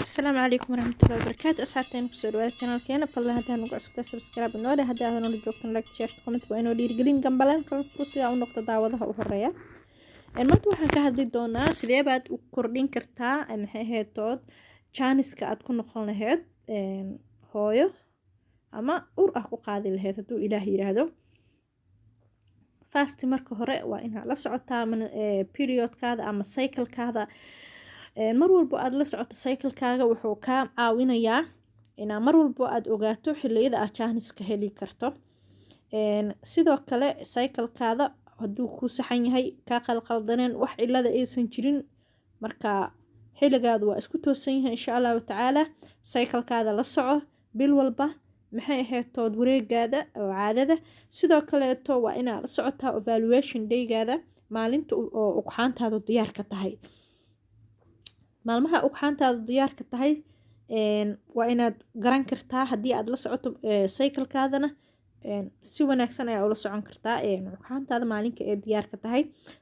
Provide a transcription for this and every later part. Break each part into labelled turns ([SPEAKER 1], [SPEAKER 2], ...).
[SPEAKER 1] السلام عليكم ورحمة الله وبركاته. أسعدتين كسر ولا channel كينا فالله هذا نقول سبسكرايب نوده هذا هذا نرجوكم لايك شير كومنت وإنه ديرجلين جنبلان كل فروسي أو نقطة دعوة وهرية المنطقة waxaan ka hadli doonaa sidee baad u kordhin kartaa maxay heetood chaniska aad ku noqon lahayd hooyo ama ur ah ku qaadi lahayd hadduu ilaah yiraahdo fast marka hore waa inaad la socotaa periodkaada ama cyclekaada mar walbo aad la socoto cyclekaaga wuxuu kaa caawinayaa inaa mar walbo aad ogaato xilliyada aad chaniska heli karto sidoo kale cyclekaada hadduu ku saxan yahay kaa qaldaneen wax cilada aysan jirin marka xilligaadu waa isku toosan yahay insha allahu tacaala cyclekaada la soco bil walba maxay ahayd wareegaada oo caadada sidoo kaleeto waa inaad la socotaa evaluation daygaada maalinta oo ugxaantaadu diyaar ka tahay maalmaha ugxaantaadu diyaar ka tahay waa inaad garan kartaa haddii aad la socoto cyclekaadana si wanaagsan ayaa ula socon kartaa ugxaantaada maalinka ee diyaar ka tahay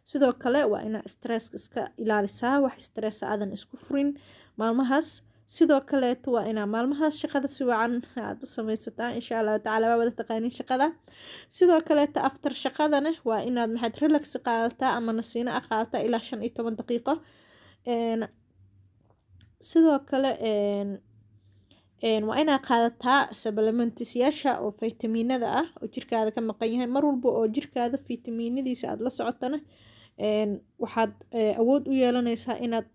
[SPEAKER 1] sidoo kale waa inaad stress iska ilaalisaa wax stress aadan isku furin maalmahaas sidoo kaleeto waa inaad maalmahaas shaqada si wacan aad u samaysataa insha allahu tacaala waa wada taqaaniin shaqada sidoo kaleeto after shaqadana waa inaad maxaad relax qaadataa ama nasiino qaadataa ilaa 15 daqiiqo sidoo kale waa inaad qaadataa supplementsyaasha oo fitamiinada ah oo jirkaada ka maqan yahay mar walba oo jirkaada fitamiinadiisa aad la socotana waxaad awood u yeelanaysaa inaad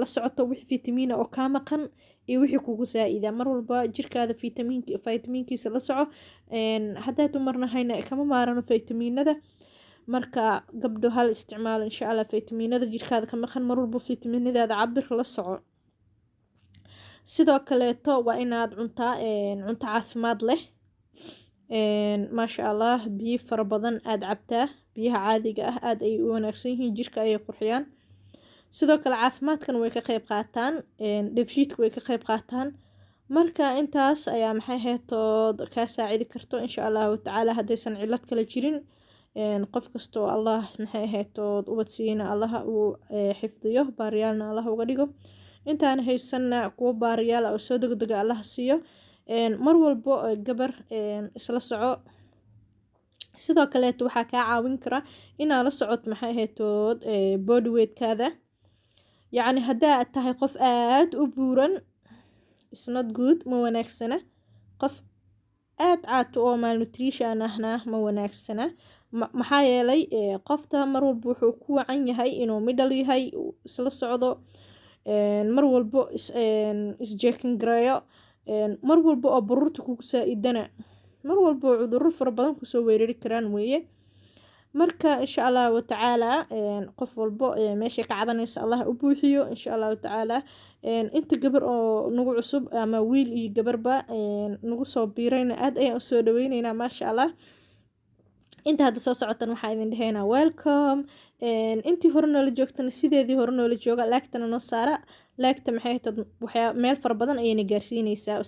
[SPEAKER 1] la socoto wixii fitamiina oo kaa maqan iyo wixii kugu saa'ida mar walba jirkaada fitamiinkiisa la soco haddaad umarnahayna kama maarano fitamiinada marka gabdho hal isticmaalo insha allah fitamiinada jirkaada ka maqan mar walba fitamiinadaada cabir la soco sidoo kaleeto waa inaad cuntaa cunto caafimaad leh maasha allah biyo fara badan aad cabtaa biyaha caadiga ah aad ay u wanaagsan yihiin jirka ayay qurxiyaan sidoo kale caafimaadkan way ka qayb qaataan dheefshiidka way ka qayb qaataan marka intaas ayaa maxay heetood kaa saacidi karto insha allahu tacaala haddaysan cilad kale jirin qof kastoo allah maxay heetood ubad siina allaha uu xifdiyo baariyaalna allah uga dhigo intaan haysanna kuwa baariyaal oo soo degdega allah siiyo mar walbo gabar isla soco sidoo kaleeto waxaa kaa caawin kara inaad la socod maxay heetood body weightkaada yacni haddaa tahay qof aad u buuran is not good ma wanaagsana qof aad caato oo malnutrition ahna ma wanaagsana maxaa yeelay qofta mar walba wuxuu ku wacan yahay inuu middle yahay isla socdo mar walbo isjeekin gareeyo mar walba oo baruurta kugu saa'idana mar walba oo cudurro fara badan kusoo weerari karaan weeye marka insha allahu tacaala qof walbo meeshay ka cabanaysa allah u buuxiyo insha allahu tacaala inta gabar oo nagu cusub ama wiil iyo gabarba nagu soo biirayna aad ayaan u soo dhaweynaynaa maasha allah inta hadda soo socotan waxaa idin dhahaynaa welcome intii hore noola joogtana sideedii hore noola jooga laagtana noo saara laagta maxay tahay meel fara badan ayayna gaarsiinaysaa